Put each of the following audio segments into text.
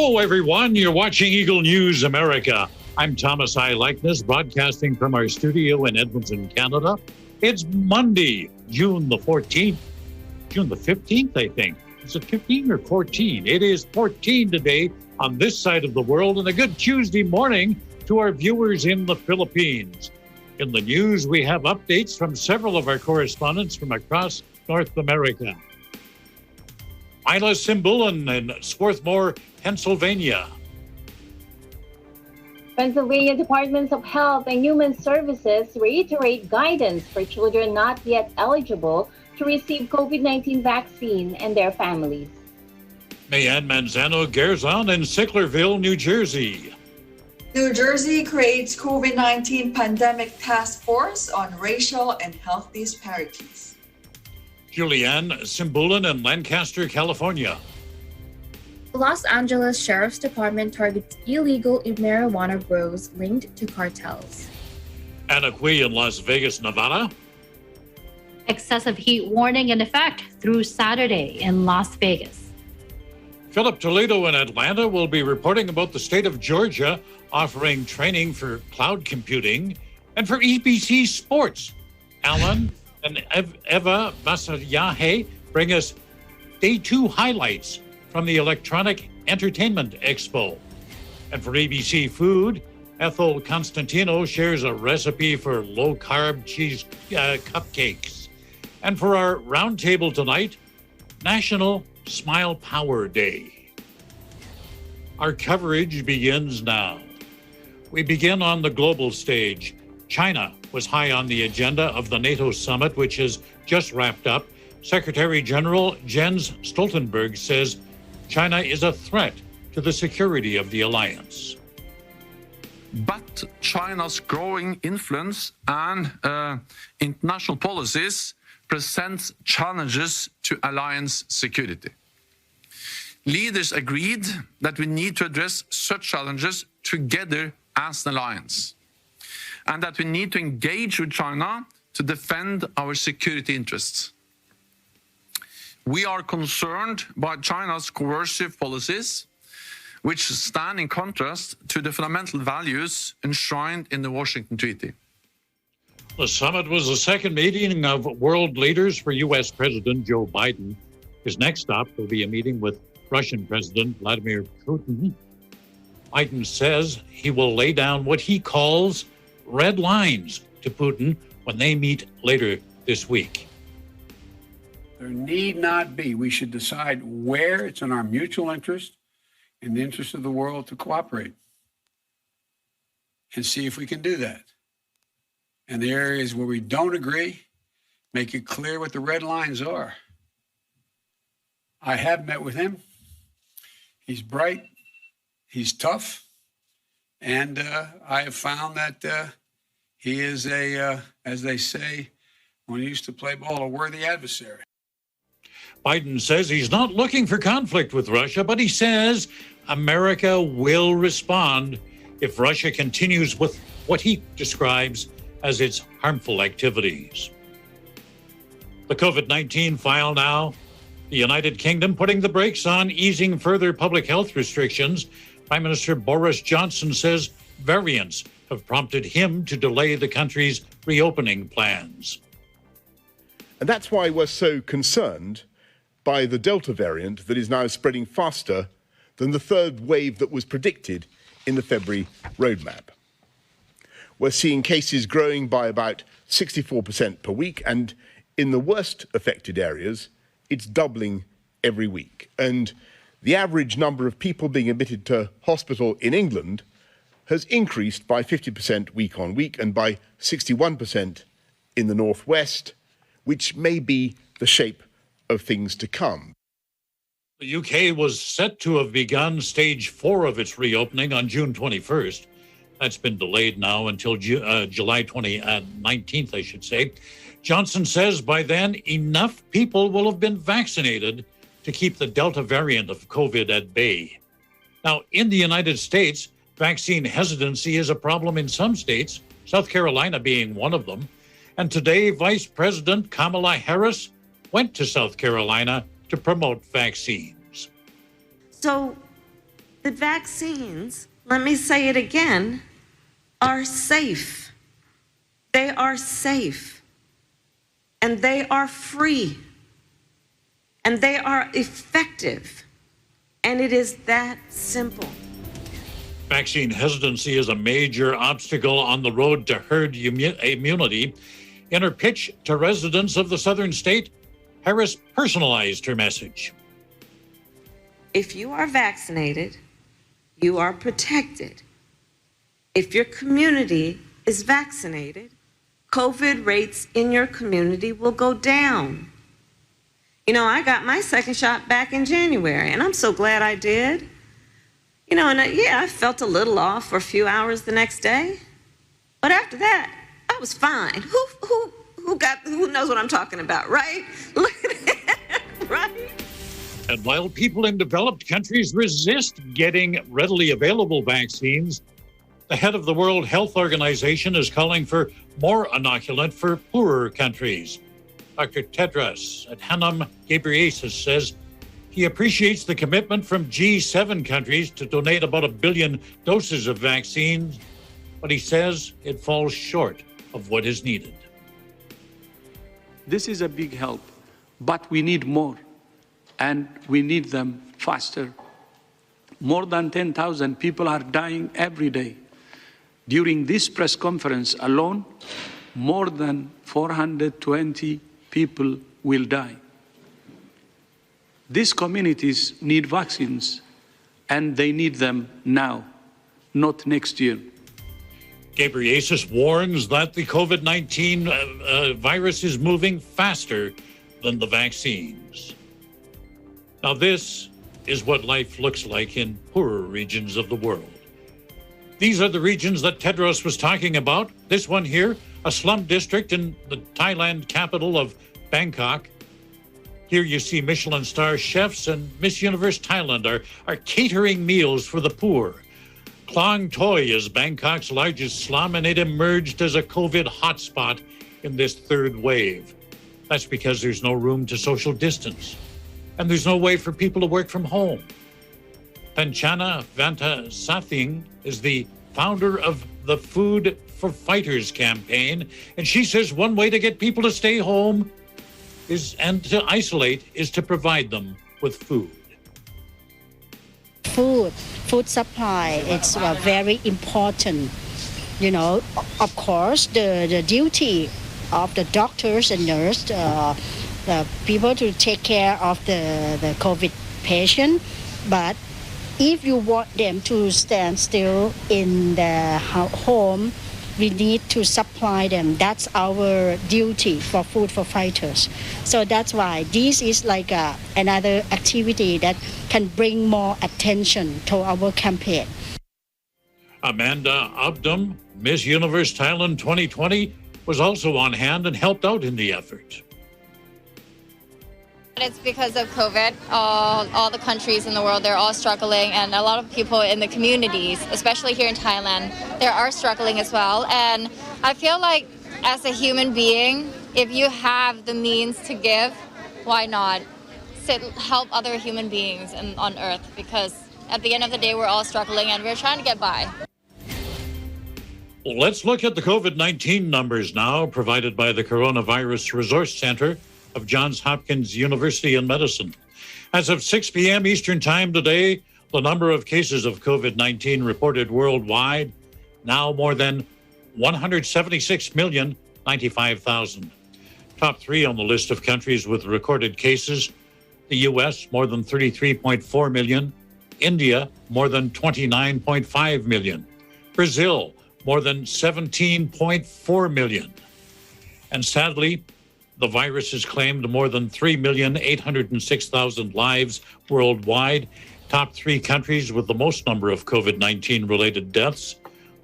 Hello, everyone. You're watching Eagle News America. I'm Thomas I. Likeness, broadcasting from our studio in Edmonton, Canada. It's Monday, June the 14th. June the 15th, I think. Is it 15 or 14? It is 14 today on this side of the world, and a good Tuesday morning to our viewers in the Philippines. In the news, we have updates from several of our correspondents from across North America. Isla Simbulin in Swarthmore, Pennsylvania. Pennsylvania Departments of Health and Human Services reiterate guidance for children not yet eligible to receive COVID-19 vaccine and their families. Mayan Manzano Gerzon in Sicklerville, New Jersey. New Jersey creates COVID-19 pandemic task force on racial and health disparities. Julianne Simbulin in Lancaster, California. The Los Angeles Sheriff's Department targets illegal marijuana grows linked to cartels. Anna Cui in Las Vegas, Nevada. Excessive heat warning in effect through Saturday in Las Vegas. Philip Toledo in Atlanta will be reporting about the state of Georgia offering training for cloud computing and for EBC sports. Alan and Eva Vasayahe bring us day 2 highlights from the Electronic Entertainment Expo. And for ABC Food, Ethel Constantino shares a recipe for low-carb cheese cupcakes. And for our roundtable tonight, National Smile Power Day. Our coverage begins now. We begin on the global stage. China was high on the agenda of the NATO Summit, which has just wrapped up. Secretary General Jens Stoltenberg says China is a threat to the security of the alliance. But China's growing influence and international policies presents challenges to alliance security. Leaders agreed that we need to address such challenges together as an alliance, and that we need to engage with China to defend our security interests. We are concerned by China's coercive policies, which stand in contrast to the fundamental values enshrined in the Washington Treaty. The summit was the second meeting of world leaders for U.S. President Joe Biden. His next stop will be a meeting with Russian President Vladimir Putin. Biden says he will lay down what he calls red lines to Putin when they meet later this week. There need not be. We should decide where it's in our mutual interest, in the interest of the world, to cooperate and see if we can do that. And the areas where we don't agree, make it clear what the red lines are. I have met with him. He's bright, he's tough, and I have found that he is as they say, when he used to play ball, a worthy adversary. Biden says he's not looking for conflict with Russia, but he says America will respond if Russia continues with what he describes as its harmful activities. The COVID-19 file now. The United Kingdom putting the brakes on easing further public health restrictions. Prime Minister Boris Johnson says variants have prompted him to delay the country's reopening plans. And that's why we're so concerned by the Delta variant that is now spreading faster than the third wave that was predicted in the February roadmap. We're seeing cases growing by about 64% per week, and in the worst affected areas, it's doubling every week. And the average number of people being admitted to hospital in England has increased by 50% week on week and by 61% in the northwest, which may be the shape of things to come. The UK was set to have begun stage 4 of its reopening on June 21st. That's been delayed now until July 19th, I should say. Johnson says by then, enough people will have been vaccinated to keep the Delta variant of COVID at bay. Now, in the United States, vaccine hesitancy is a problem in some states, South Carolina being one of them. And today, Vice President Kamala Haris went to South Carolina to promote vaccines. So The vaccines, let me say it again, are safe. They are safe. And they are free. And they are effective. And it is that simple. Vaccine hesitancy is a major obstacle on the road to herd immunity. In her pitch to residents of the southern state, Harris personalized her message. If you are vaccinated, you are protected. If your community is vaccinated, COVID rates in your community will go down. You know, I got my second shot back in January, and I'm so glad I did. You know, and I felt a little off for a few hours the next day, but after that, I was fine. Who knows what I'm talking about, right? Look at that, right? And while people in developed countries resist getting readily available vaccines, the head of the World Health Organization is calling for more inoculant for poorer countries. Dr. Tedros Adhanom Ghebreyesus says he appreciates the commitment from G7 countries to donate about 1 billion doses of vaccines, but he says it falls short of what is needed. This is a big help, but we need more, and we need them faster. More than 10,000 people are dying every day. During this press conference alone, more than 420 people will die. These communities need vaccines, and they need them now, not next year. Ghebreyesus warns that the COVID-19 virus is moving faster than the vaccines. Now, this is what life looks like in poorer regions of the world. These are the regions that Tedros was talking about. This one here, a slum district in the Thailand capital of Bangkok. Here you see Michelin-starred chefs and Miss Universe Thailand are catering meals for the poor. Klong Toi is Bangkok's largest slum, and it emerged as a COVID hotspot in this third wave. That's because there's no room to social distance, and there's no way for people to work from home. Panchana Vantasathing is the founder of the Food for Fighters campaign, and she says one way to get people to stay home and to isolate is to provide them with food. Food supply, it's very important. You know, of course, the duty of the doctors and nurses, the people to take care of the COVID patient, but if you want them to stand still in the home, we need to supply them. That's our duty for Food for Fighters. So that's why this is like another activity that can bring more attention to our campaign. Amanda Abdum, Miss Universe Thailand 2020, was also on hand and helped out in the effort. It's because of COVID. All the countries in the world, they're all struggling, and a lot of people in the communities, especially here in Thailand, they are struggling as well. And I feel like as a human being, if you have the means to give, why not help other human beings on earth? Because at the end of the day, we're all struggling and we're trying to get by. Let's look at the COVID-19 numbers now, provided by the Coronavirus Resource Center of Johns Hopkins University in Medicine. As of 6 p.m. Eastern Time today, the number of cases of COVID-19 reported worldwide, now more than 176,095,000. Top three on the list of countries with recorded cases: the U.S., more than 33.4 million, India, more than 29.5 million, Brazil, more than 17.4 million. And sadly, the virus has claimed more than 3,806,000 lives worldwide. Top three countries with the most number of COVID-19 related deaths: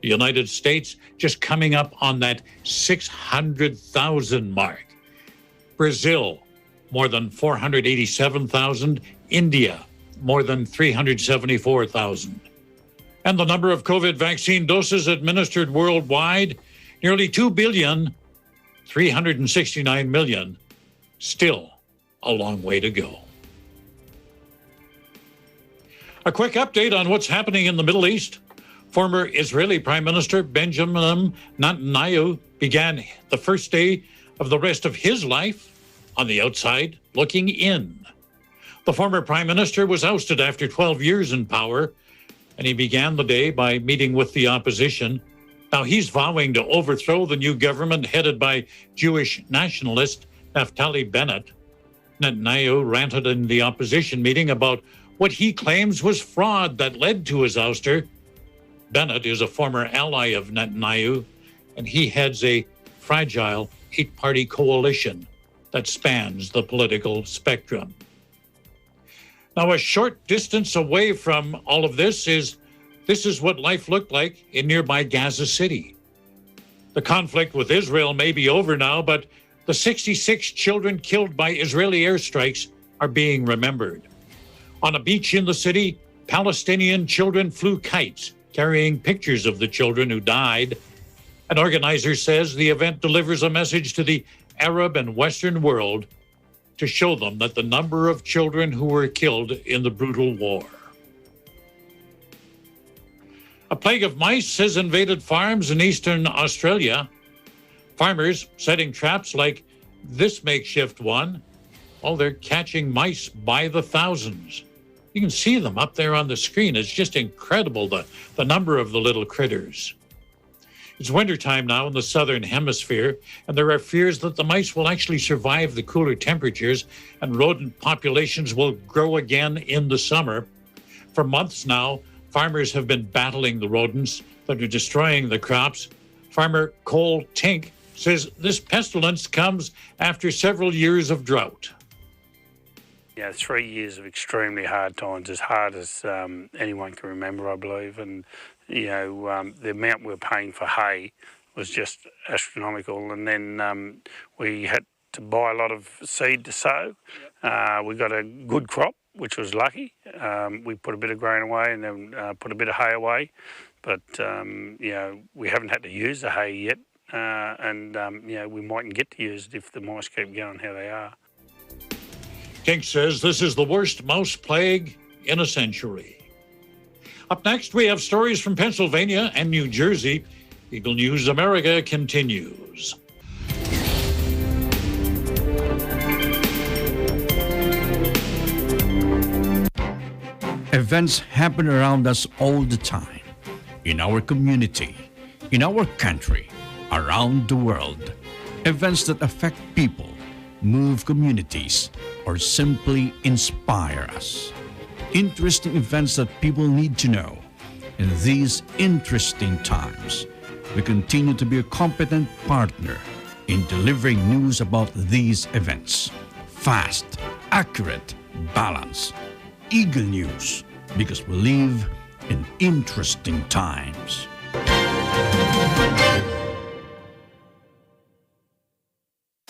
the United States, just coming up on that 600,000 mark. Brazil, more than 487,000. India, more than 374,000. And the number of COVID vaccine doses administered worldwide, nearly 2,369 million, still a long way to go. A quick update on what's happening in the Middle East. Former Israeli Prime Minister Benjamin Netanyahu began the first day of the rest of his life on the outside looking in. The former Prime Minister was ousted after 12 years in power, and he began the day by meeting with the opposition. Now he's vowing to overthrow the new government headed by Jewish nationalist Naftali Bennett. Netanyahu ranted in the opposition meeting about what he claims was fraud that led to his ouster. Bennett is a former ally of Netanyahu, and he heads a fragile 8-party coalition that spans the political spectrum. Now, a short distance away from all of this is what life looked like in nearby Gaza City. The conflict with Israel may be over now, but the 66 children killed by Israeli airstrikes are being remembered. On a beach in the city, Palestinian children flew kites, carrying pictures of the children who died. An organizer says the event delivers a message to the Arab and Western world to show them that the number of children who were killed in the brutal war. A plague of mice has invaded farms in eastern Australia. Farmers setting traps like this makeshift one. Oh, they're catching mice by the thousands. You can see them up there on the screen. It's just incredible, the number of the little critters. It's wintertime now in the southern hemisphere, and there are fears that the mice will actually survive the cooler temperatures and rodent populations will grow again in the summer. For months now, farmers have been battling the rodents that are destroying the crops. Farmer Cole Tink says this pestilence comes after several years of drought. Yeah, 3 years of extremely hard times, as hard as anyone can remember, I believe. And, you know, the amount we were paying for hay was just astronomical. And then we had to buy a lot of seed to sow. We got a good crop, which was lucky. We put a bit of grain away and then put a bit of hay away. But, you know, we haven't had to use the hay yet. And, you know, we mightn't get to use it if the mice keep going how they are. Tink says this is the worst mouse plague in a century. Up next, we have stories from Pennsylvania and New Jersey. Eagle News America continues. Events happen around us all the time, in our community, in our country, around the world. Events that affect people, move communities, or simply inspire us. Interesting events that people need to know. In these interesting times, we continue to be a competent partner in delivering news about these events. Fast, accurate, balanced. Eagle News, because we live in interesting times.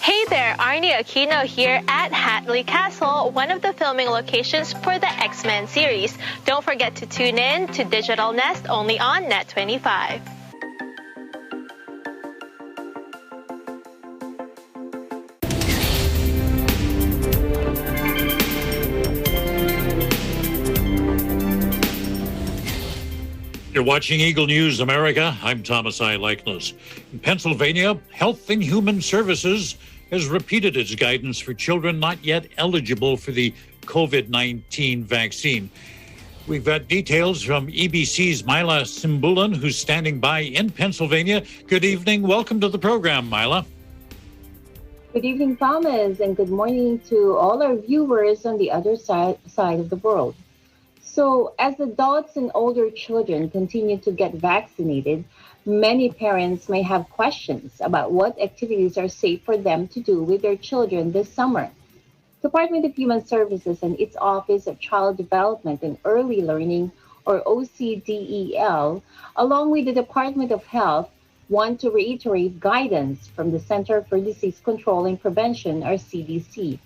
Hey there, Arnie Aquino here at Hatley Castle, one of the filming locations for the X-Men series. Don't forget to tune in to Digital Nest only on Net 25. You're watching Eagle News America. I'm Thomas I. Likeness. In Pennsylvania, Health and Human Services has repeated its guidance for children not yet eligible for the COVID-19 vaccine. We've got details from EBC's Mila Simbulan, who's standing by in Pennsylvania. Good evening. Welcome to the program, Mila. Good evening, Thomas, and good morning to all our viewers on the other side of the world. So as adults and older children continue to get vaccinated, many parents may have questions about what activities are safe for them to do with their children this summer. Department of Human Services and its Office of Child Development and Early Learning, or OCDEL, along with the Department of Health, want to reiterate guidance from the Center for Disease Control and Prevention, or CDC.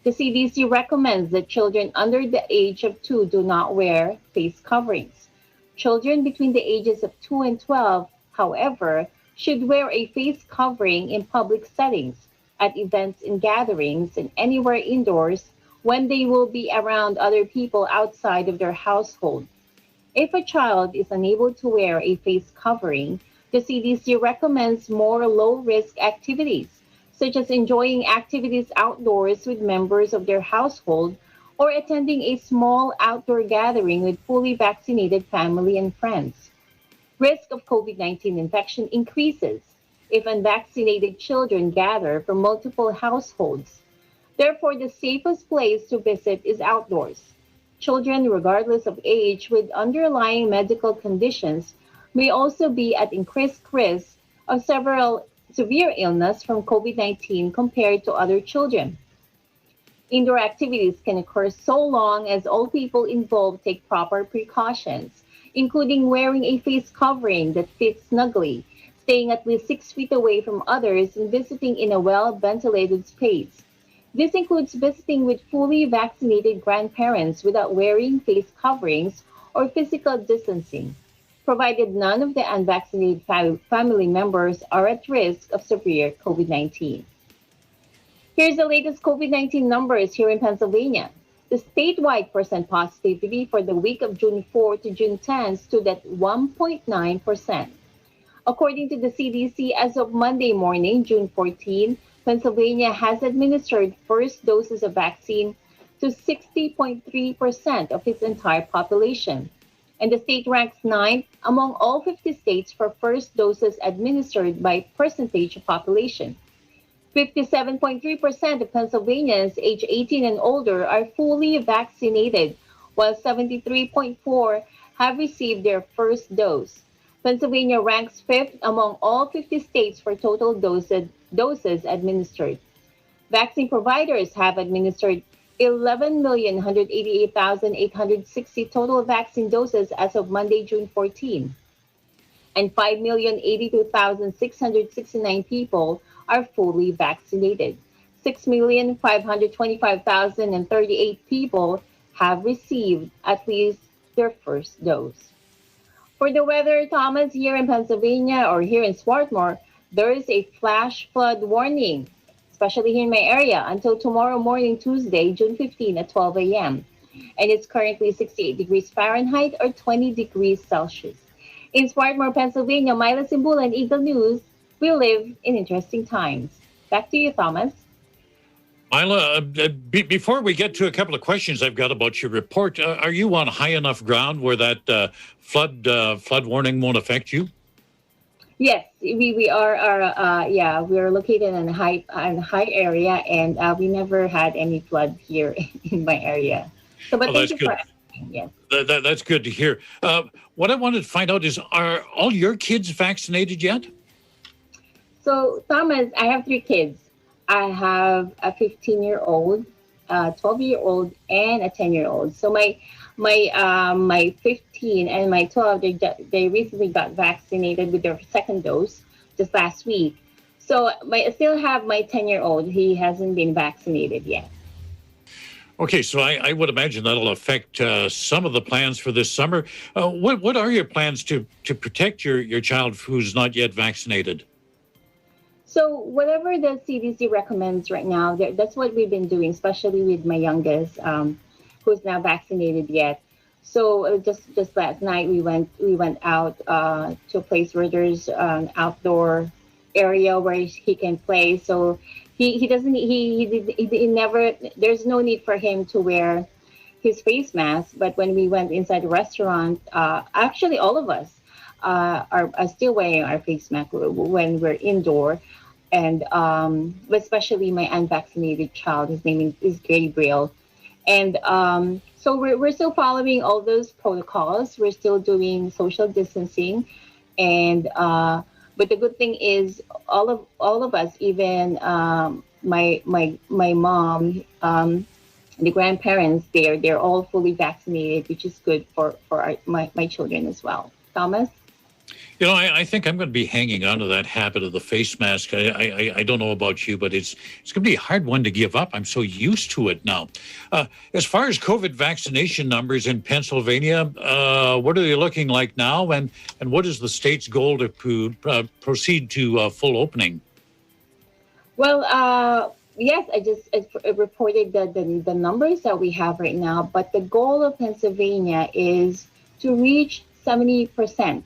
The CDC recommends that children under the age of 2 do not wear face coverings. Children between the ages of 2 and 12, however, should wear a face covering in public settings, at events and gatherings, and anywhere indoors when they will be around other people outside of their household. If a child is unable to wear a face covering, the CDC recommends more low-risk activities, such as enjoying activities outdoors with members of their household or attending a small outdoor gathering with fully vaccinated family and friends. Risk of COVID-19 infection increases if unvaccinated children gather from multiple households. Therefore, the safest place to visit is outdoors. Children, regardless of age, with underlying medical conditions may also be at increased risk of several severe illness from COVID-19 compared to other children. Indoor activities can occur so long as all people involved take proper precautions, including wearing a face covering that fits snugly, staying at least 6 feet away from others, and visiting in a well-ventilated space. This includes visiting with fully vaccinated grandparents without wearing face coverings or physical distancing, provided none of the unvaccinated family members are at risk of severe COVID-19. Here's the latest COVID-19 numbers here in Pennsylvania. The statewide percent positivity for the week of June 4 to June 10 stood at 1.9%. According to the CDC, as of Monday morning, June 14, Pennsylvania has administered first doses of vaccine to 60.3% of its entire population. And the state ranks 9th among all 50 states for first doses administered by percentage of population. 57.3% of Pennsylvanians age 18 and older are fully vaccinated, while 73.4% have received their first dose. Pennsylvania ranks 5th among all 50 states for total doses administered. Vaccine providers have administered 11,188,860 total vaccine doses as of Monday, June 14, and 5,082,669 people are fully vaccinated. 6,525,038 people have received at least their first dose. For the weather, Thomas, here in Pennsylvania or here in Swarthmore, there is a flash flood warning, especially here in my area, until tomorrow morning, Tuesday, June 15 at 12 a.m. And it's currently 68 degrees Fahrenheit or 20 degrees Celsius. In Swarthmore, Pennsylvania, Mila Simbula and Eagle News, we live in interesting times. Back to you, Thomas. Mila, before we get to a couple of questions I've got about your report, are you on high enough ground where that flood warning won't affect you? Yes, we are. We are located in a high area, and we never had any flood here in my area. So, but thank you for asking. Yes, that's good to hear. What I wanted to find out is, are all your kids vaccinated yet? So, Thomas, I have 3 kids. I have a 15-year-old, a 12-year-old, and a 10-year-old. So my 15 and my 12, they recently got vaccinated with their second dose just last week. So I still have my 10-year-old. He hasn't been vaccinated yet. Okay, so I would imagine that'll affect some of the plans for this summer. What are your plans to protect your child who's not yet vaccinated? So whatever the CDC recommends right now, that's what we've been doing, especially with my youngest, who's now vaccinated yet. So just last night we went out to a place where there's an outdoor area where he can play. So he never. There's no need for him to wear his face mask. But when we went inside the restaurant, actually all of us are still wearing our face mask when we're indoor. And especially my unvaccinated child, his name is Gabriel. And so we're still following all those protocols. We're still doing social distancing. And but the good thing is all of us, even my mom, the grandparents, they're all fully vaccinated, which is good for my children as well. Thomas? You know, I think I'm going to be hanging on to that habit of the face mask. I don't know about you, but it's going to be a hard one to give up. I'm so used to it now. As far as COVID vaccination numbers in Pennsylvania, what are they looking like now? And what is the state's goal to proceed to full opening? Well, yes, I just reported the numbers that we have right now, but the goal of Pennsylvania is to reach 70%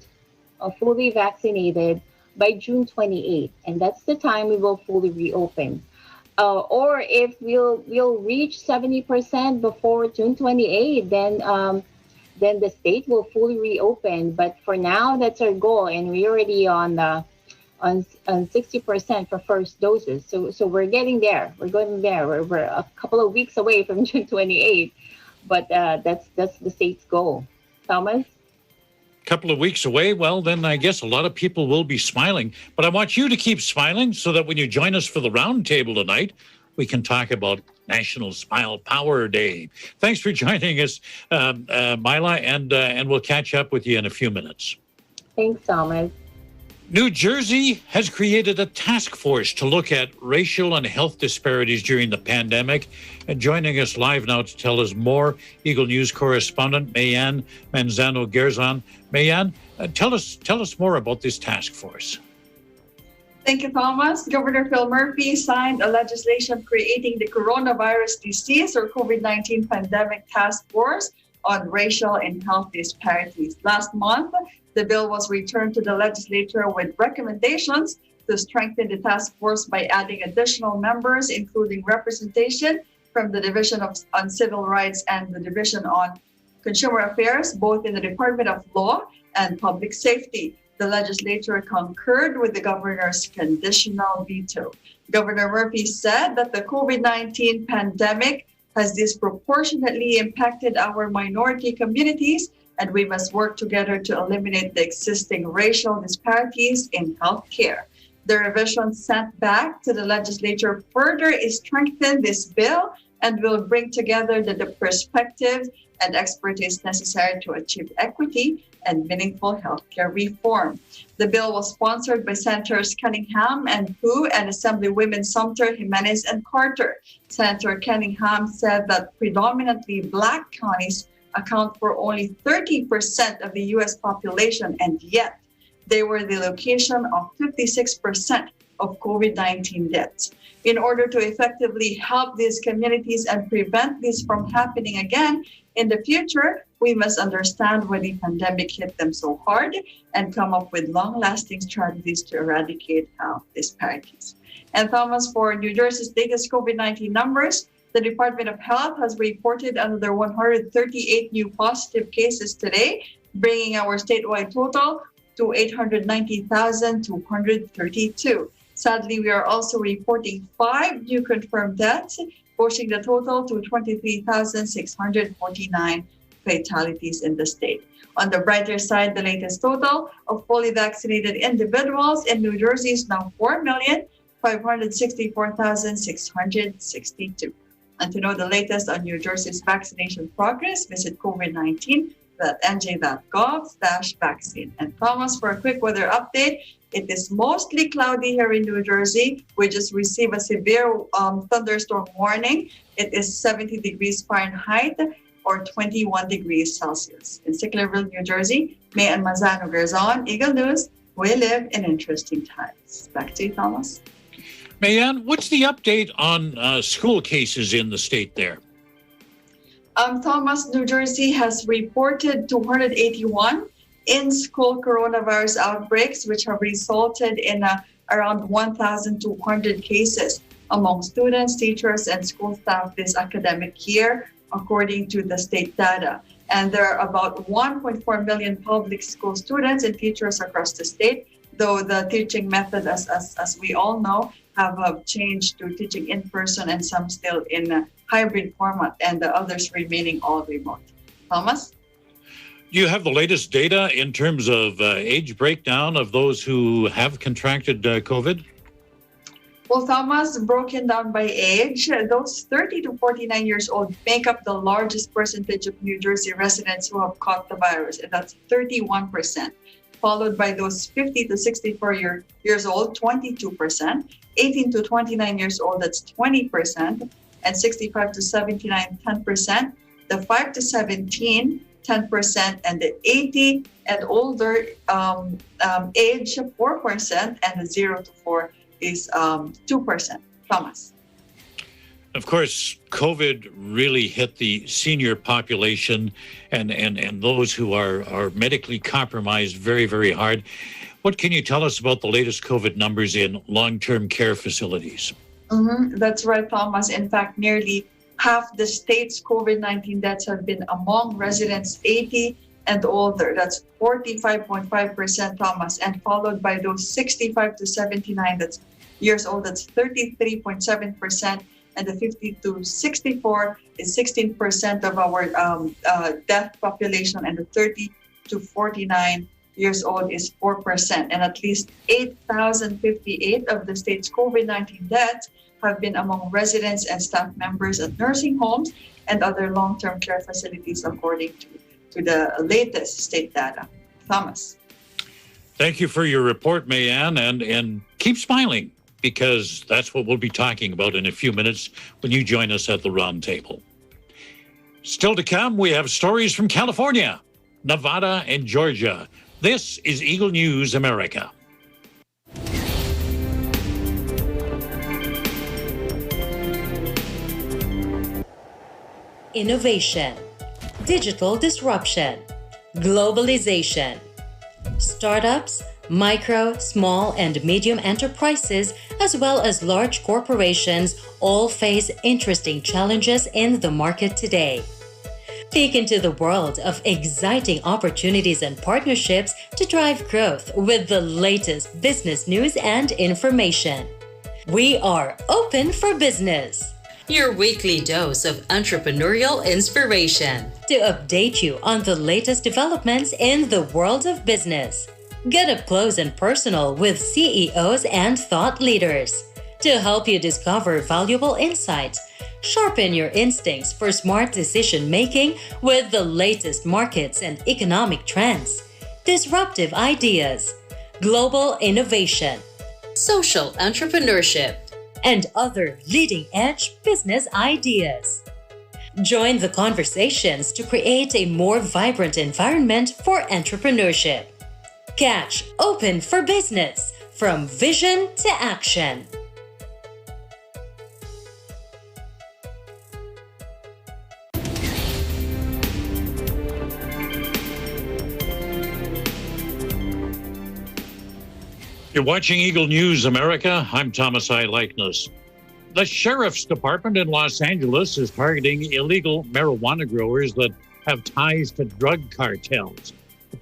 of fully vaccinated by June 28th, and that's the time we will fully reopen. Or if we'll reach 70% before June 28th, then the state will fully reopen. But for now, that's our goal, and we're already on 60% for first doses. So we're getting there. We're going there. We're a couple of weeks away from June 28th, but that's the state's goal. Thomas? Couple of weeks away, well, then I guess a lot of people will be smiling. But I want you to keep smiling so that when you join us for the roundtable tonight, we can talk about National Smile Power Day. Thanks for joining us, Mila, and we'll catch up with you in a few minutes. Thanks, Thomas. New Jersey has created a task force to look at racial and health disparities during the pandemic. And joining us live now to tell us more, Eagle News correspondent Mayan Manzano-Gerzon. Mayan, tell us more about this task force. Thank you, Thomas. Governor Phil Murphy signed a legislation creating the Coronavirus Disease or COVID-19 Pandemic Task Force on Racial and Health Disparities. Last month, the bill was returned to the legislature with recommendations to strengthen the task force by adding additional members, including representation from the Division on Civil Rights and the Division on Consumer Affairs, both in the Department of Law and Public Safety. The legislature concurred with the governor's conditional veto. Governor Murphy said that the COVID-19 pandemic has disproportionately impacted our minority communities, and we must work together to eliminate the existing racial disparities in healthcare. The revision sent back to the legislature further strengthen this bill and will bring together the perspective and expertise necessary to achieve equity and meaningful healthcare reform. The bill was sponsored by Senators Cunningham and Pu and Assemblywomen Sumter, Jimenez, and Carter. Senator Cunningham said that predominantly Black counties account for only 30% of the U.S. population, and yet they were the location of 56% of COVID-19 deaths. In order to effectively help these communities and prevent this from happening again in the future, we must understand why the pandemic hit them so hard and come up with long-lasting strategies to eradicate health disparities. And Thomas, for New Jersey's latest COVID-19 numbers, the Department of Health has reported another 138 new positive cases today, bringing our statewide total to 890,232. Sadly, we are also reporting 5 new confirmed deaths, pushing the total to 23,649 fatalities in the state. On the brighter side, the latest total of fully vaccinated individuals in New Jersey is now 4,564,662. And to know the latest on New Jersey's vaccination progress, visit covid19.nj.gov/vaccine. And Thomas, for a quick weather update, it is mostly cloudy here in New Jersey. We just received a severe thunderstorm warning. It is 70 degrees Fahrenheit or 21 degrees Celsius. In Sicklerville, New Jersey, Mayan Manzano-Gerzon, Eagle News, we live in interesting times. Back to you, Thomas. Mayan, what's the update on school cases in the state there? Thomas, New Jersey has reported 281 in-school coronavirus outbreaks, which have resulted in around 1,200 cases among students, teachers, and school staff this academic year, according to the state data. And there are about 1.4 million public school students and teachers across the state, though the teaching method, as we all know, have changed to teaching in person and some still in a hybrid format, and the others remaining all remote. Thomas? Do you have the latest data in terms of age breakdown of those who have contracted COVID? Well, Thomas, broken down by age, those 30 to 49 years old make up the largest percentage of New Jersey residents who have caught the virus, and that's 31%, followed by those 50 to 64 years old, 22%, 18 to 29 years old, that's 20%, and 65 to 79, 10%, the 5 to 17, 10%, and the 80 and older age, 4%, and the 0 to 4 is 2%. Thomas. Of course, COVID really hit the senior population and those who are medically compromised very, very hard. What can you tell us about the latest COVID numbers in long-term care facilities? That's right, Thomas. In fact, nearly half the state's COVID-19 deaths have been among residents 80 and older. That's 45.5%, Thomas, and followed by those 65 to 79 years old. That's 33.7%. And the 50 to 64 is 16% of our death population, and the 30 to 49 years old is 4%. And at least 8,058 of the state's COVID-19 deaths have been among residents and staff members at nursing homes and other long-term care facilities, according to the latest state data. Thomas. Thank you for your report, Mayanne, and keep smiling, because that's what we'll be talking about in a few minutes when you join us at the round table. Still to come, we have stories from California, Nevada, and Georgia. This is Eagle News America. Innovation, digital disruption, globalization. Startups, micro, small, and medium enterprises, as well as large corporations, all face interesting challenges in the market today. Peek into the world of exciting opportunities and partnerships to drive growth with the latest business news and information. We are open for business. Your weekly dose of entrepreneurial inspiration to update you on the latest developments in the world of business. Get up close and personal with CEOs and thought leaders to help you discover valuable insights, sharpen your instincts for smart decision-making with the latest markets and economic trends, disruptive ideas, global innovation, social entrepreneurship, and other leading-edge business ideas. Join the conversations to create a more vibrant environment for entrepreneurship. Catch Open for Business, from vision to action. You're watching Eagle News America. I'm Thomas I. Likeness. The Sheriff's Department in Los Angeles is targeting illegal marijuana growers that have ties to drug cartels.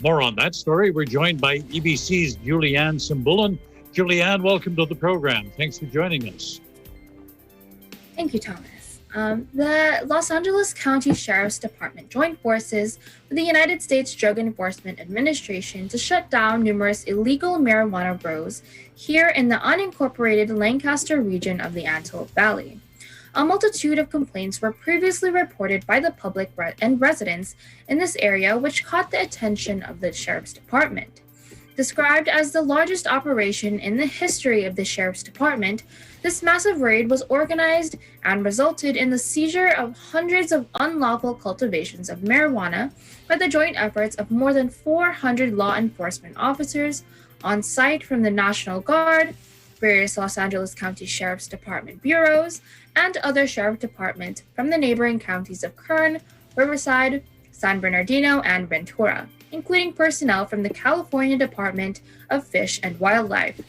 More on that story. We're joined by EBC's Julianne Simbulan. Julianne, welcome to the program. Thanks for joining us. Thank you, Thomas. The Los Angeles County Sheriff's Department joined forces with the United States Drug Enforcement Administration to shut down numerous illegal marijuana grows here in the unincorporated Lancaster region of the Antelope Valley. A multitude of complaints were previously reported by the public and residents in this area, which caught the attention of the Sheriff's Department. Described as the largest operation in the history of the Sheriff's Department, this massive raid was organized and resulted in the seizure of hundreds of unlawful cultivations of marijuana by the joint efforts of more than 400 law enforcement officers on site from the National Guard, various Los Angeles County Sheriff's Department bureaus, and other sheriff departments from the neighboring counties of Kern, Riverside, San Bernardino, and Ventura, including personnel from the California Department of Fish and Wildlife.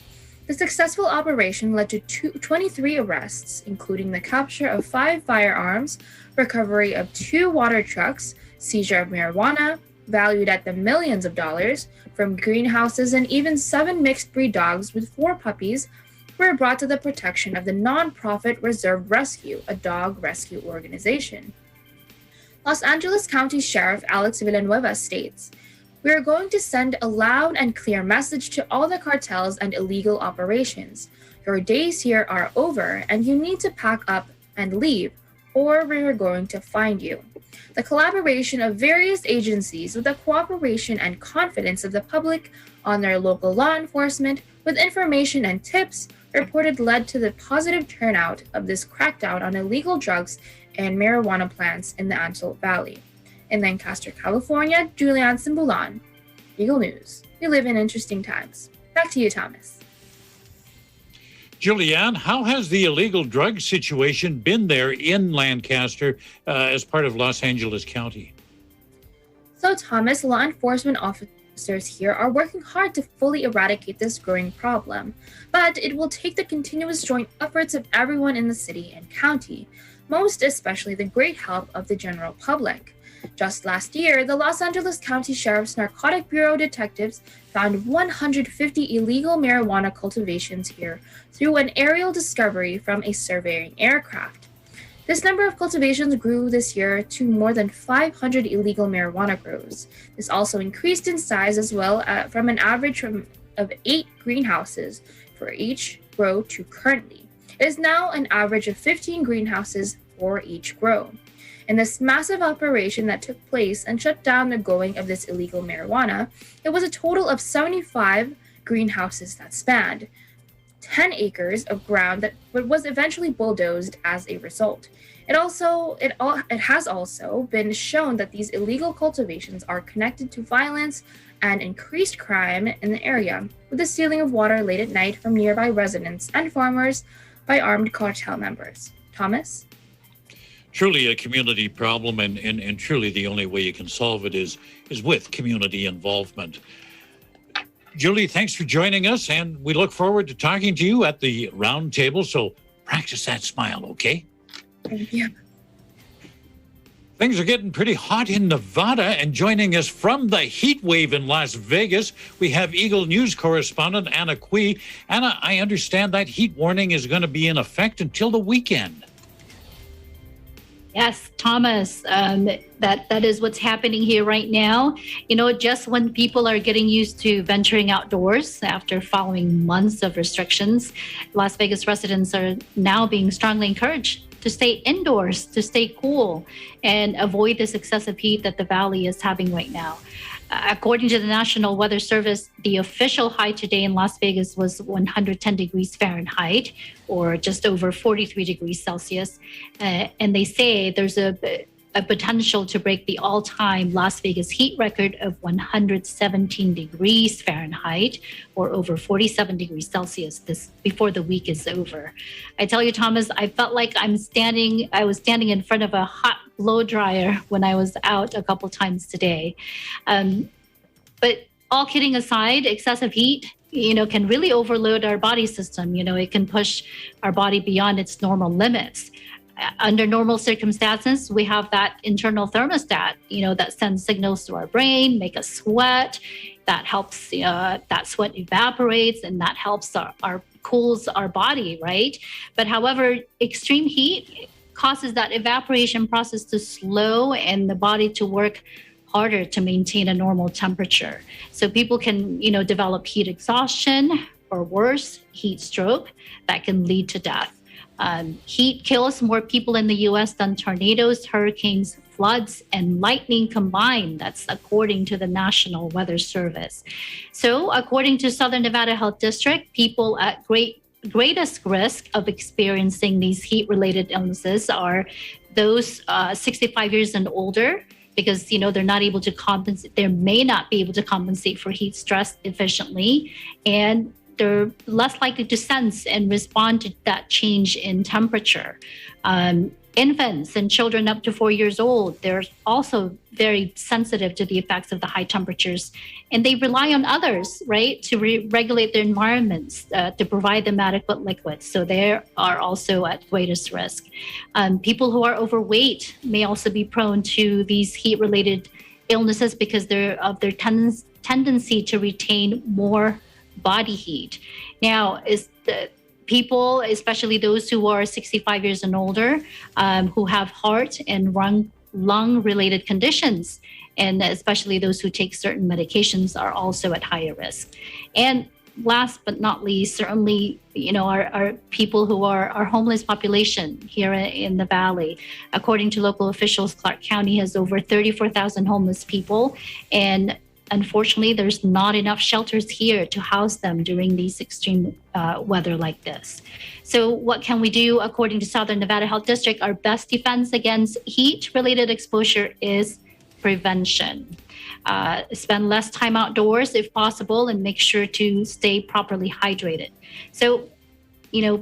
The successful operation led to 23 arrests, including the capture of 5 firearms, recovery of 2 water trucks, seizure of marijuana, valued at the millions of dollars, from greenhouses, and even 7 mixed-breed dogs with 4 puppies were brought to the protection of the nonprofit Reserve Rescue, a dog rescue organization. Los Angeles County Sheriff Alex Villanueva states, "We are going to send a loud and clear message to all the cartels and illegal operations. Your days here are over, and you need to pack up and leave, or we are going to find you." The collaboration of various agencies with the cooperation and confidence of the public on their local law enforcement with information and tips reported led to the positive turnout of this crackdown on illegal drugs and marijuana plants in the Antelope Valley. In Lancaster, California, Julianne Simbulan, Eagle News. We live in interesting times. Back to you, Thomas. Julianne, how has the illegal drug situation been there in Lancaster as part of Los Angeles County? So, Thomas, law enforcement officers here are working hard to fully eradicate this growing problem, but it will take the continuous joint efforts of everyone in the city and county, most especially the great help of the general public. Just last year, the Los Angeles County Sheriff's Narcotic Bureau detectives found 150 illegal marijuana cultivations here through an aerial discovery from a surveying aircraft. This number of cultivations grew this year to more than 500 illegal marijuana grows. This also increased in size as well from an average of 8 greenhouses for each grow to currently. It is now an average of 15 greenhouses for each grow. In this massive operation that took place and shut down the growing of this illegal marijuana, it was a total of 75 greenhouses that spanned 10 acres of ground that was eventually bulldozed as a result. It has also been shown that these illegal cultivations are connected to violence and increased crime in the area, with the stealing of water late at night from nearby residents and farmers by armed cartel members. Thomas? Truly a community problem, and truly the only way you can solve it is with community involvement. Julie, thanks for joining us, and we look forward to talking to you at the round table, so practice that smile, okay? Thank you. Things are getting pretty hot in Nevada, and joining us from the heat wave in Las Vegas, we have Eagle News correspondent Anna Cui. Anna, I understand that heat warning is going to be in effect until the weekend. Yes, Thomas, that is what's happening here right now. You know, just when people are getting used to venturing outdoors after following months of restrictions, Las Vegas residents are now being strongly encouraged to stay indoors, to stay cool, and avoid this excessive heat that the valley is having right now. According to the National Weather Service, the official high today in Las Vegas was 110 degrees Fahrenheit, or just over 43 degrees Celsius. And they say there's a potential to break the all-time Las Vegas heat record of 117 degrees Fahrenheit, or over 47 degrees Celsius before the week is over. I tell you, Thomas, I felt like I was standing in front of a hot blow dryer when I was out a couple times today. But all kidding aside, excessive heat, can really overload our body system. It can push our body beyond its normal limits. Under normal circumstances, we have that internal thermostat, that sends signals to our brain, make us sweat. That helps, that sweat evaporates, and that helps our cools our body, right? But however, extreme heat causes that evaporation process to slow and the body to work harder to maintain a normal temperature. So people can, develop heat exhaustion, or worse, heat stroke that can lead to death. Heat kills more people in the U.S. than tornadoes, hurricanes, floods, and lightning combined. That's according to the National Weather Service. So according to Southern Nevada Health District, people at greatest risk of experiencing these heat-related illnesses are those 65 years and older, because they're not able to compensate. They may not be able to compensate for heat stress efficiently, and they're less likely to sense and respond to that change in temperature. Infants and children up to 4 years old, they're also very sensitive to the effects of the high temperatures, and they rely on others, right, to regulate their environments, to provide them adequate liquids. So they are also at greatest risk. People who are overweight may also be prone to these heat-related illnesses because of their tendency to retain more body heat. Now, is the people, especially those who are 65 years and older, who have heart and lung-related conditions, and especially those who take certain medications, are also at higher risk. And last but not least, certainly, our people who are our homeless population here in the Valley. According to local officials, Clark County has over 34,000 homeless people, and unfortunately, there's not enough shelters here to house them during these extreme weather like this. So what can we do? According to Southern Nevada Health District, our best defense against heat-related exposure is prevention. Spend less time outdoors if possible, and make sure to stay properly hydrated. So,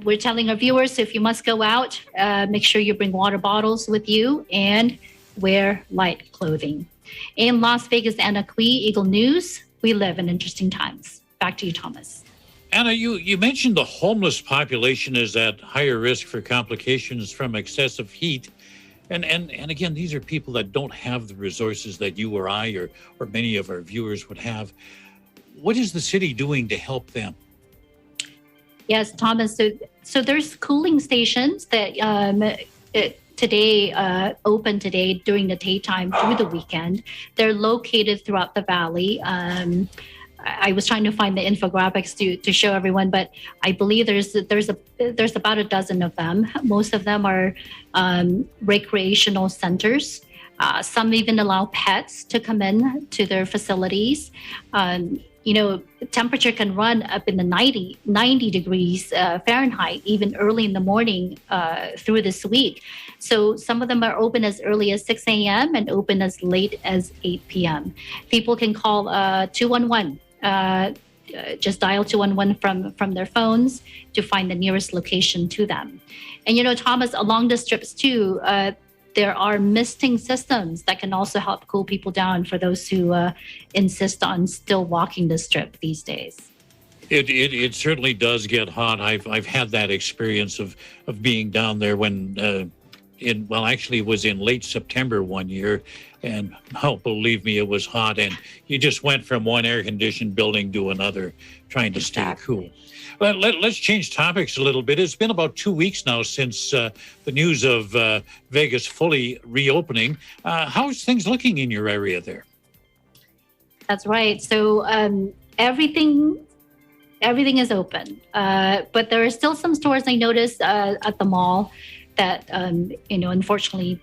we're telling our viewers, if you must go out, make sure you bring water bottles with you and wear light clothing. In Las Vegas, Anna Cui, Eagle News, we live in interesting times. Back to you, Thomas. Anna, you mentioned the homeless population is at higher risk for complications from excessive heat. And again, these are people that don't have the resources that you or I or many of our viewers would have. What is the city doing to help them? Yes, Thomas. So there's cooling stations that open today during the daytime through the weekend. They're located throughout the valley. I was trying to find the infographics to show everyone, but I believe there's about a dozen of them. Most of them are recreational centers. Some even allow pets to come in to their facilities. Temperature can run up in the 90 degrees Fahrenheit, even early in the morning through this week. So some of them are open as early as 6 a.m. and open as late as 8 p.m. People can call 211. Just dial 211 from their phones to find the nearest location to them. And, Thomas, along the strips too, there are misting systems that can also help cool people down for those who insist on still walking the strip these days. It certainly does get hot. I've had that experience of being down there when it was in late September one year, and believe me, it was hot, and you just went from one air-conditioned building to another trying to stay cool. Let's change topics a little bit. It's been about 2 weeks now since the news of Vegas fully reopening. How's things looking in your area there? That's right. So everything is open, but there are still some stores I noticed at the mall that, unfortunately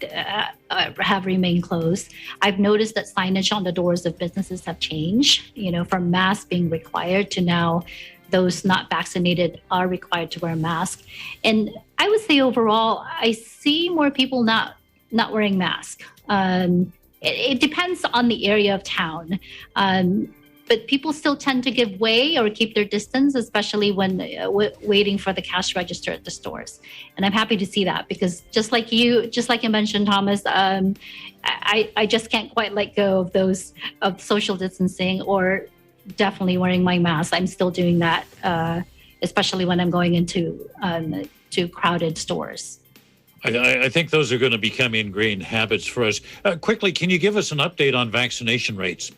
have remained closed. I've noticed that signage on the doors of businesses have changed, from masks being required to now those not vaccinated are required to wear a mask. And I would say overall, I see more people not wearing masks. It depends on the area of town. But people still tend to give way or keep their distance, especially when waiting for the cash register at the stores. And I'm happy to see that because just like you mentioned, Thomas, I just can't quite let go of social distancing or definitely wearing my mask. I'm still doing that, especially when I'm going into to crowded stores. I think those are going to become ingrained habits for us. Quickly, can you give us an update on vaccination rates?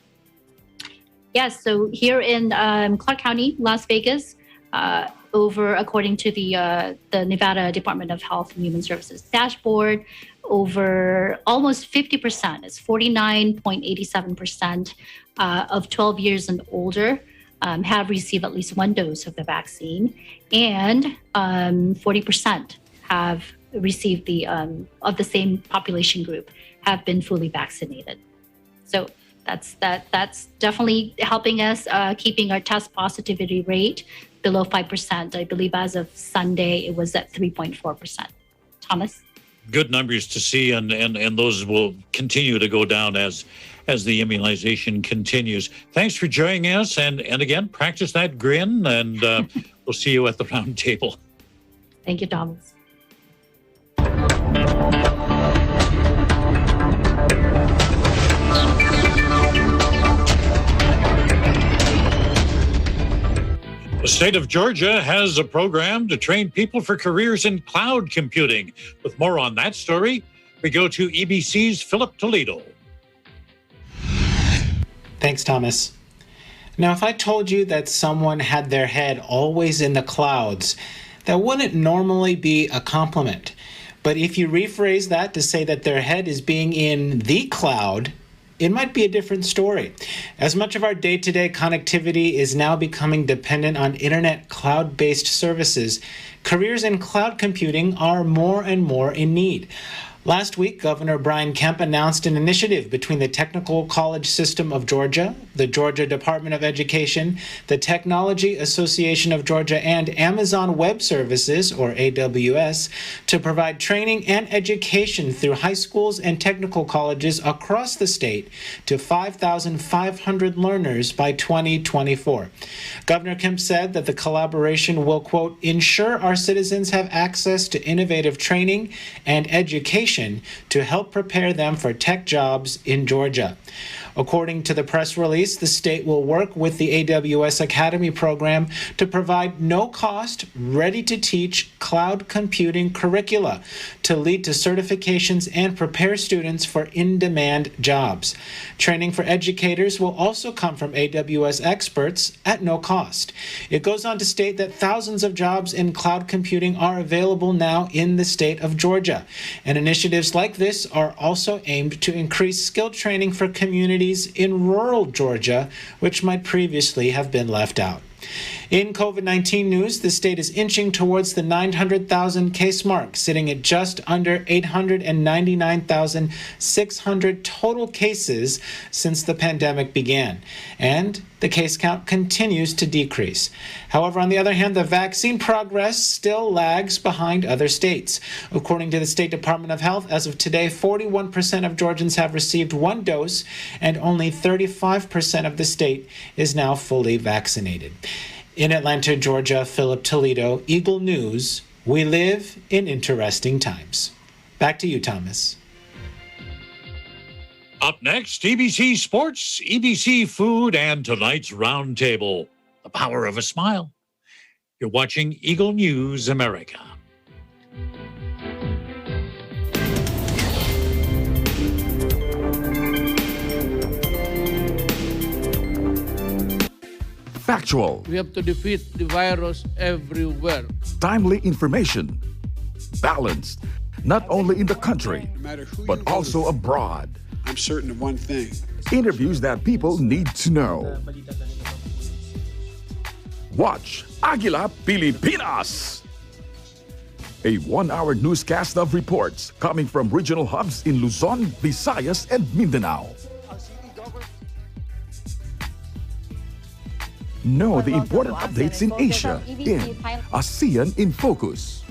Yes, so here in Clark County, Las Vegas, according to the Nevada Department of Health and Human Services dashboard, over almost 50%, it's 49.87% of 12 years and older have received at least one dose of the vaccine, and 40% have received of the same population group have been fully vaccinated. So that's definitely helping us keeping our test positivity rate below 5%. I believe as of Sunday, it was at 3.4%. Thomas? Good numbers to see, and those will continue to go down as the immunization continues. Thanks for joining us, and again, practice that grin, and we'll see you at the round table. Thank you, Thomas. The state of Georgia has a program to train people for careers in cloud computing. With more on that story, we go to EBC's Philip Toledo. Thanks, Thomas. Now, if I told you that someone had their head always in the clouds, that wouldn't normally be a compliment. But if you rephrase that to say that their head is being in the cloud, it might be a different story. As much of our day-to-day connectivity is now becoming dependent on internet cloud-based services, careers in cloud computing are more and more in need. Last week, Governor Brian Kemp announced an initiative between the Technical College System of Georgia, the Georgia Department of Education, the Technology Association of Georgia, and Amazon Web Services, or AWS, to provide training and education through high schools and technical colleges across the state to 5,500 learners by 2024. Governor Kemp said that the collaboration will, quote, ensure our citizens have access to innovative training and education to help prepare them for tech jobs in Georgia. According to the press release, the state will work with the AWS Academy program to provide no-cost, ready-to-teach cloud computing curricula to lead to certifications and prepare students for in-demand jobs. Training for educators will also come from AWS experts at no cost. It goes on to state that thousands of jobs in cloud computing are available now in the state of Georgia, and initiatives like this are also aimed to increase skill training for communities in rural Georgia, which might previously have been left out. In COVID-19 news, the state is inching towards the 900,000 case mark, sitting at just under 899,600 total cases since the pandemic began. And the case count continues to decrease. However, on the other hand, the vaccine progress still lags behind other states. According to the State Department of Health, as of today, 41% of Georgians have received one dose, and only 35% of the state is now fully vaccinated. In Atlanta, Georgia, Philip Toledo, Eagle News. We live in interesting times. Back to you, Thomas. Up next, EBC Sports, EBC Food, and tonight's Roundtable, the power of a smile. You're watching Eagle News America. Factual. We have to defeat the virus everywhere. Timely information. Balanced, not only in the country, but also abroad. I'm certain of one thing. Interviews that people need to know. Watch Aguila Pilipinas. A one-hour newscast of reports coming from regional hubs in Luzon, Visayas, and Mindanao. Know the important updates in Asia in ASEAN in Focus.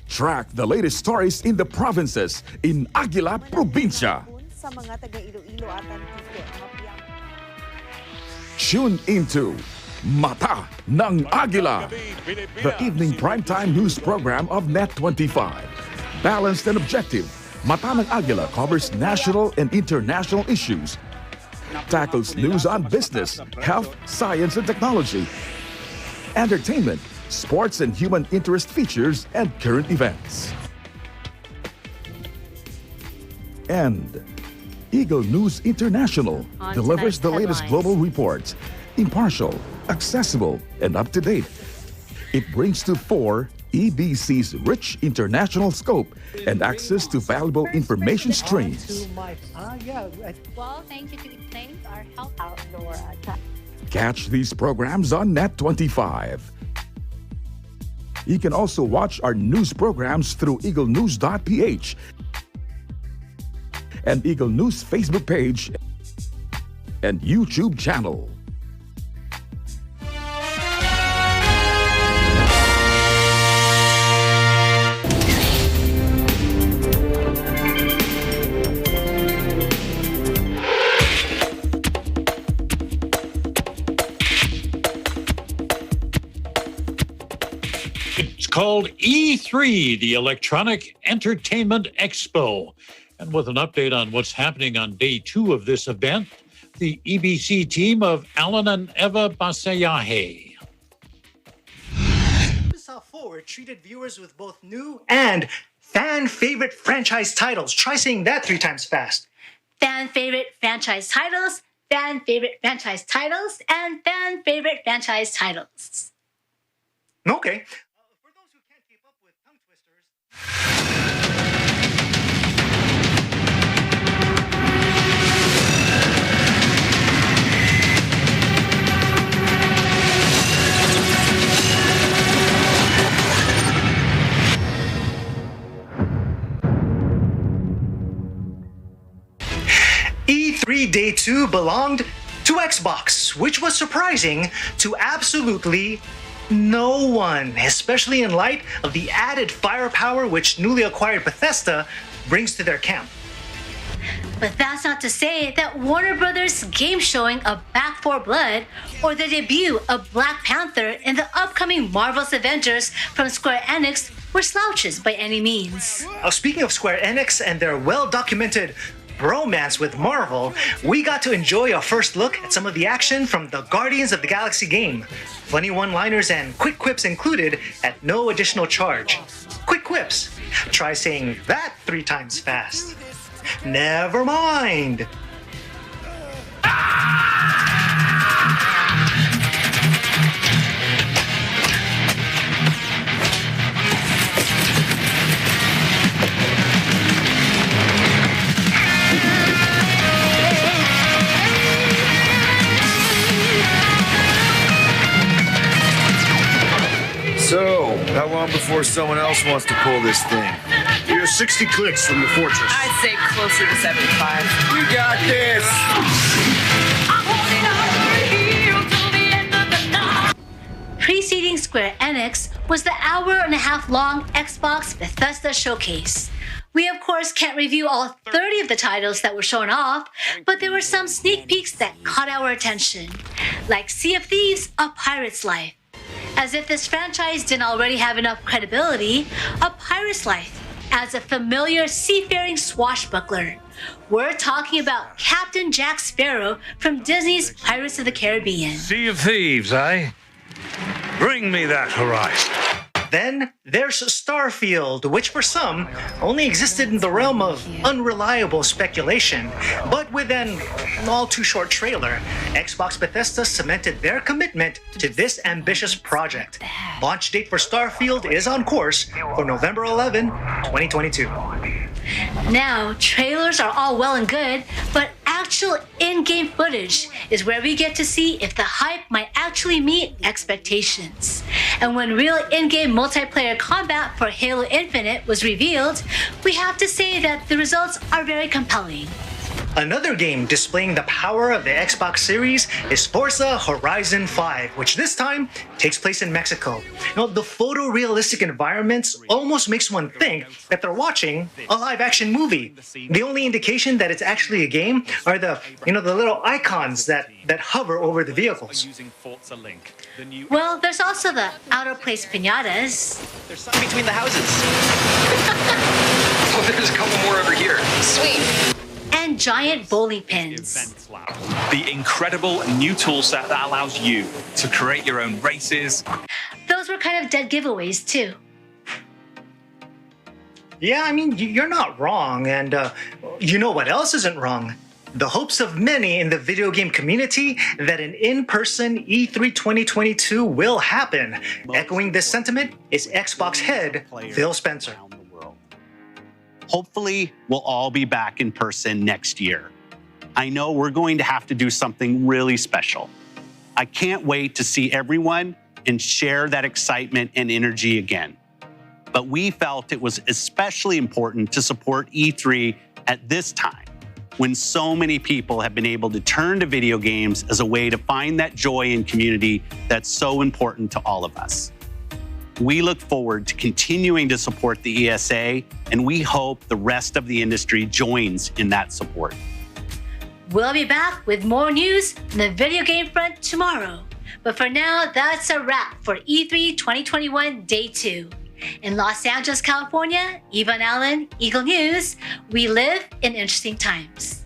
Track the latest stories in the provinces in Aguila Provincia. Tune into Mata ng Aguila, the evening primetime news program of Net25. Balanced and objective, Mata ng Aguila covers national and international issues, tackles news on business, health, science and technology, entertainment, sports and human interest features, and current events. And Eagle News International delivers the latest global reports, impartial, accessible, and up-to-date. It brings to fore EBC's rich international scope and access to valuable information streams. Well, thank you to explain our health outdoor. Catch these programs on Net25. You can also watch our news programs through eaglenews.ph and Eagle News Facebook page and YouTube channel. It's called E3, the Electronic Entertainment Expo. And with an update on what's happening on day 2 of this event, the EBC team of Alan and Eva Basayahe. Ubisoft Forward treated viewers with both new and fan-favorite franchise titles. Try saying that 3 times fast. Fan-favorite franchise titles, fan-favorite franchise titles, and fan-favorite franchise titles. Okay. For those who can't keep up with tongue twisters... E3 Day 2 belonged to Xbox, which was surprising to absolutely no one, especially in light of the added firepower which newly acquired Bethesda brings to their camp. But that's not to say that Warner Brothers' game showing of Back 4 Blood or the debut of Black Panther and the upcoming Marvel's Avengers from Square Enix were slouches by any means. Speaking of Square Enix and their well-documented bromance with Marvel, we got to enjoy a first look at some of the action from the Guardians of the Galaxy game. Funny one-liners and quick quips included at no additional charge. Quick quips. Try saying that 3 times fast. Never mind. So, how long before someone else wants to pull this thing? You're 60 clicks from the fortress. I'd say closer to 75. We got this! Preceding Square Enix was the hour-and-a-half-long Xbox Bethesda showcase. We, of course, can't review all 30 of the titles that were shown off, but there were some sneak peeks that caught our attention, like Sea of Thieves: A Pirate's Life. As if this franchise didn't already have enough credibility, A Pirate's Life adds a familiar seafaring swashbuckler. We're talking about Captain Jack Sparrow from Disney's Pirates of the Caribbean. Sea of Thieves, eh? Bring me that horizon. Then there's Starfield, which for some only existed in the realm of unreliable speculation. But with an all too short trailer, Xbox Bethesda cemented their commitment to this ambitious project. Launch date for Starfield is on course for November 11, 2022. Now, trailers are all well and good, but actual in-game footage is where we get to see if the hype might actually meet expectations. And when real in-game multiplayer combat for Halo Infinite was revealed, we have to say that the results are very compelling. Another game displaying the power of the Xbox Series is Forza Horizon 5, which this time takes place in Mexico. Now, the photorealistic environments almost makes one think that they're watching a live-action movie. The only indication that it's actually a game are the little icons that hover over the vehicles. Well, there's also the out-of-place piñatas. There's some between the houses. Oh, there's a couple more over here. Sweet. And giant bowling pins. The incredible new toolset that allows you to create your own races. Those were kind of dead giveaways, too. Yeah, I mean, you're not wrong. And you know what else isn't wrong? The hopes of many in the video game community that an in-person E3 2022 will happen. Echoing this sentiment is Xbox head Phil Spencer. Hopefully, we'll all be back in person next year. I know we're going to have to do something really special. I can't wait to see everyone and share that excitement and energy again. But we felt it was especially important to support E3 at this time, when so many people have been able to turn to video games as a way to find that joy and community that's so important to all of us. We look forward to continuing to support the ESA, and we hope the rest of the industry joins in that support. We'll be back with more news on the video game front tomorrow. But for now, that's a wrap for E3 2021 Day 2. In Los Angeles, California, Yvonne Allen, Eagle News, we live in interesting times.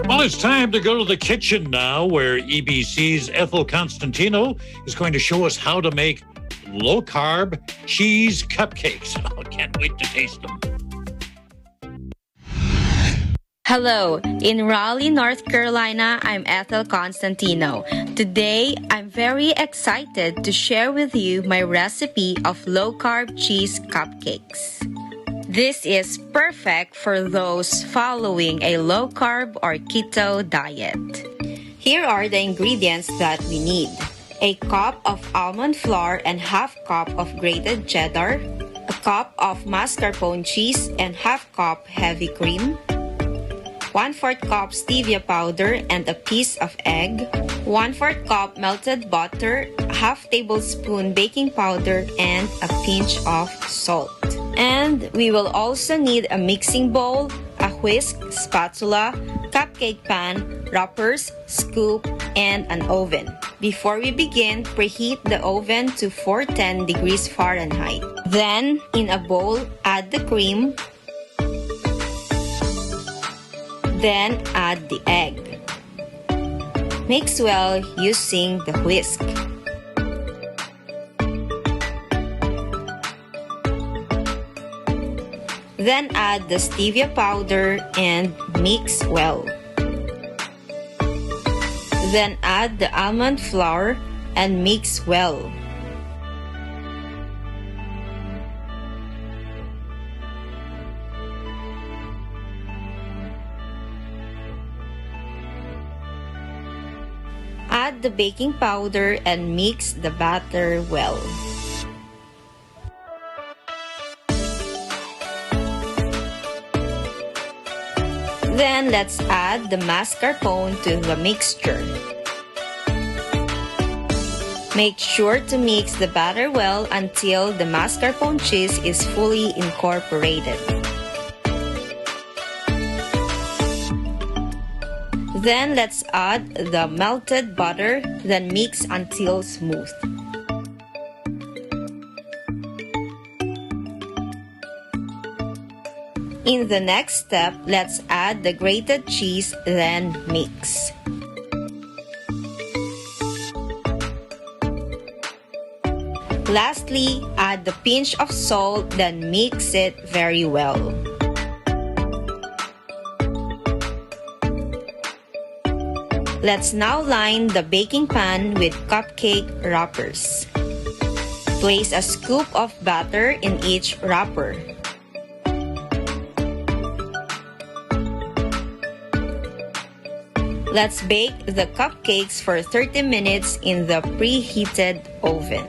Well, it's time to go to the kitchen now, where EBC's Ethel Constantino is going to show us how to make low-carb cheese cupcakes. I can't wait to taste them. Hello, in Raleigh, North Carolina, I'm Ethel Constantino. Today, I'm very excited to share with you my recipe of low-carb cheese cupcakes. This is perfect for those following a low-carb or keto diet. Here are the ingredients that we need. a cup of almond flour and half cup of grated cheddar, a cup of mascarpone cheese and half cup heavy cream, 1/4 cup stevia powder and a piece of egg, 1/4 cup melted butter, half tablespoon baking powder, and a pinch of salt. And we will also need a mixing bowl, a whisk, spatula, cupcake pan, wrappers, scoop, and an oven. Before we begin, preheat the oven to 410 degrees Fahrenheit. Then, in a bowl, add the cream. Then add the egg. Mix well using the whisk. Then add the stevia powder and mix well. Then add the almond flour and mix well. Add the baking powder and mix the batter well. Then let's add the mascarpone to the mixture. Make sure to mix the batter well until the mascarpone cheese is fully incorporated. Then let's add the melted butter, then mix until smooth. In the next step, let's add the grated cheese, then mix. Lastly, add the pinch of salt, then mix it very well. Let's now line the baking pan with cupcake wrappers. Place a scoop of batter in each wrapper. Let's bake the cupcakes for 30 minutes in the preheated oven.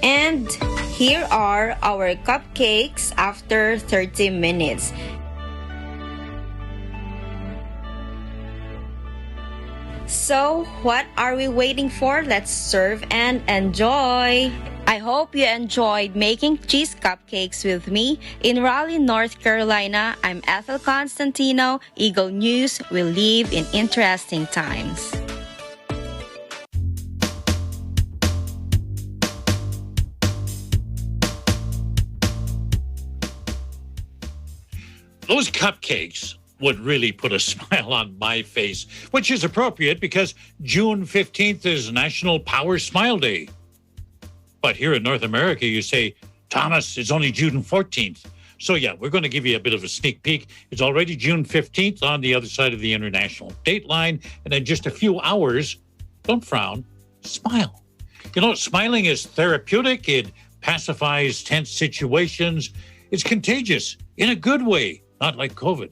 And here are our cupcakes after 30 minutes. So, what are we waiting for? Let's serve and enjoy! I hope you enjoyed making cheese cupcakes with me. In Raleigh, North Carolina, I'm Ethel Constantino. Eagle News will live in interesting times. Those cupcakes would really put a smile on my face, which is appropriate because June 15th is National Power Smile Day. But here in North America, you say, Thomas, it's only June 14th. So yeah, we're going to give you a bit of a sneak peek. It's already June 15th on the other side of the international date line. And in just a few hours, don't frown, smile. You know, smiling is therapeutic. It pacifies tense situations. It's contagious in a good way, not like COVID.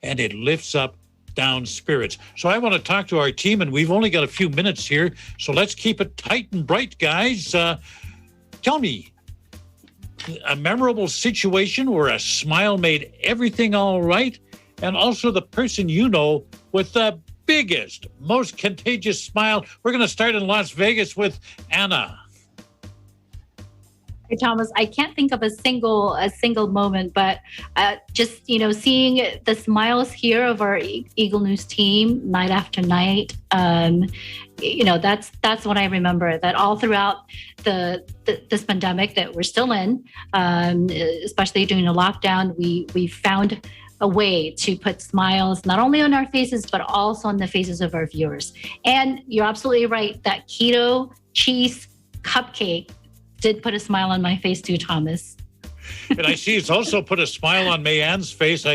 And it lifts up down spirits. So I want to talk to our team, and we've only got a few minutes here, so let's keep it tight and bright, guys. Tell me, a memorable situation where a smile made everything all right, and also the person you know with the biggest, most contagious smile. We're going to start in Las Vegas with Anna. Hey, Thomas, I can't think of a single moment, but just seeing the smiles here of our Eagle News team night after night, that's what I remember. That all throughout this pandemic that we're still in, especially during the lockdown, we found a way to put smiles not only on our faces but also on the faces of our viewers. And you're absolutely right. That keto cheese cupcake did put a smile on my face too, Thomas. And I see it's also put a smile on Mayanne's face.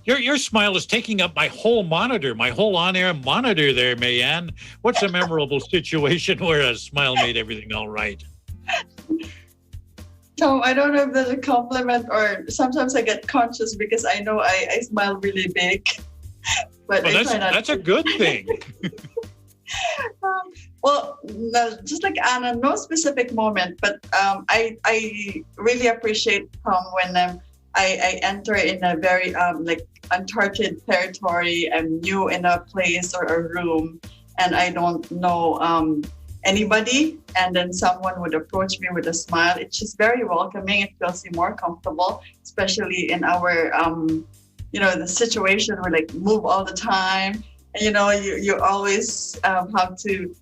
Your smile is taking up my whole monitor, my whole on-air monitor there, Mayanne. What's a memorable situation where a smile made everything all right? Tom, I don't know if that's a compliment or sometimes I get conscious because I know I smile really big. But Well, that's a good thing. Well, no, just like Anna, no specific moment, but I really appreciate when I enter in a very like uncharted territory. I'm new in a place or a room, and I don't know anybody, and then someone would approach me with a smile. It's just very welcoming. It feels me more comfortable, especially in our the situation where like move all the time. And, you always have to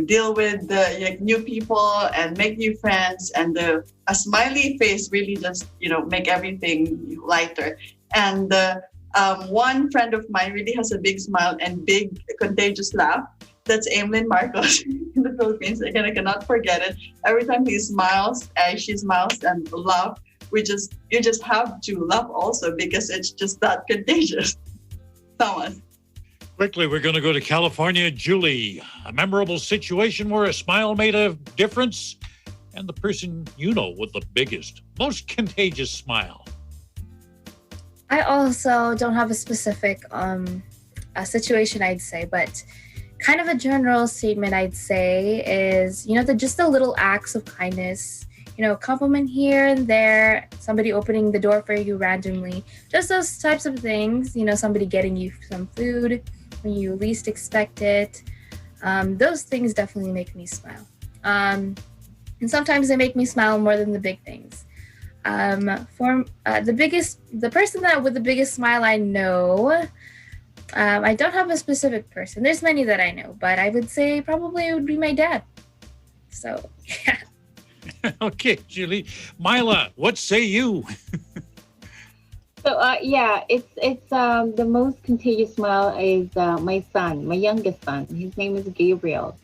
deal with the new people and make new friends, and a smiley face really just make everything lighter. And one friend of mine really has a big smile and big contagious laugh. That's Aimlin Marcos in the Philippines. Again, I cannot forget it. Every time he smiles, she smiles and laugh. You just have to laugh also because it's just that contagious. Thomas. Quickly, we're going to go to California. Julie, a memorable situation where a smile made a difference, and the person with the biggest, most contagious smile. I also don't have a specific a situation, I'd say, but kind of a general statement I'd say is, just the little acts of kindness, compliment here and there, somebody opening the door for you randomly, just those types of things, somebody getting you some food when you least expect it. Those things definitely make me smile. And sometimes they make me smile more than the big things. For the person with the biggest smile I know, I don't have a specific person. There's many that I know, but I would say probably it would be my dad. So, yeah. Okay, Julie. Mila, what say you? So, it's the most contagious smile is my son, my youngest son. His name is Gabriel.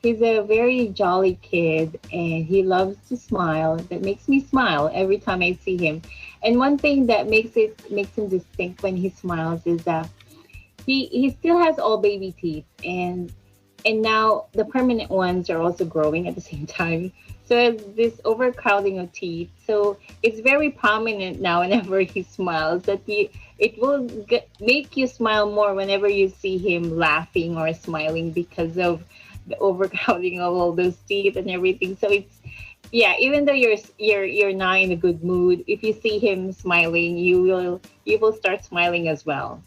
He's a very jolly kid, and he loves to smile. That makes me smile every time I see him. And one thing that makes him distinct when he smiles is that he still has all baby teeth, and now the permanent ones are also growing at the same time. So this overcrowding of teeth. So it's very prominent now whenever he smiles that it will make you smile more whenever you see him laughing or smiling because of the overcrowding of all those teeth and everything. So even though you're not in a good mood, if you see him smiling, you will start smiling as well.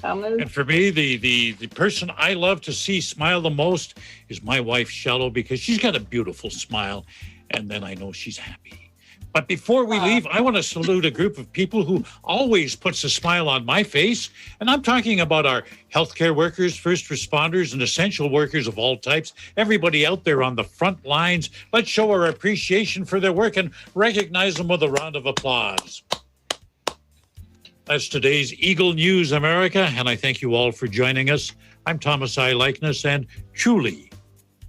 And for me, the person I love to see smile the most is my wife, Shallow, because she's got a beautiful smile, and then I know she's happy. But before we leave, I want to salute a group of people who always puts a smile on my face, and I'm talking about our healthcare workers, first responders, and essential workers of all types, everybody out there on the front lines. Let's show our appreciation for their work and recognize them with a round of applause. That's today's Eagle News America, and I thank you all for joining us. I'm Thomas I. Likeness, and truly,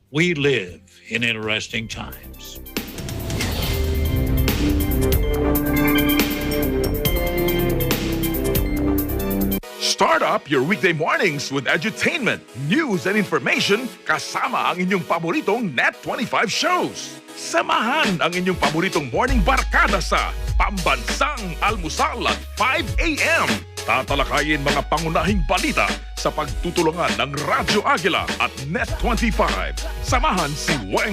we live in interesting times. Start up your weekday mornings with edutainment, news, and information kasama ang inyong paboritong Net25 shows. Samahan ang inyong paboritong morning barkada sa Pambansang Almusal at 5 a.m. Tatalakayin mga pangunahing balita sa pagtutulungan ng Radyo Agila at Net25. Samahan si Weng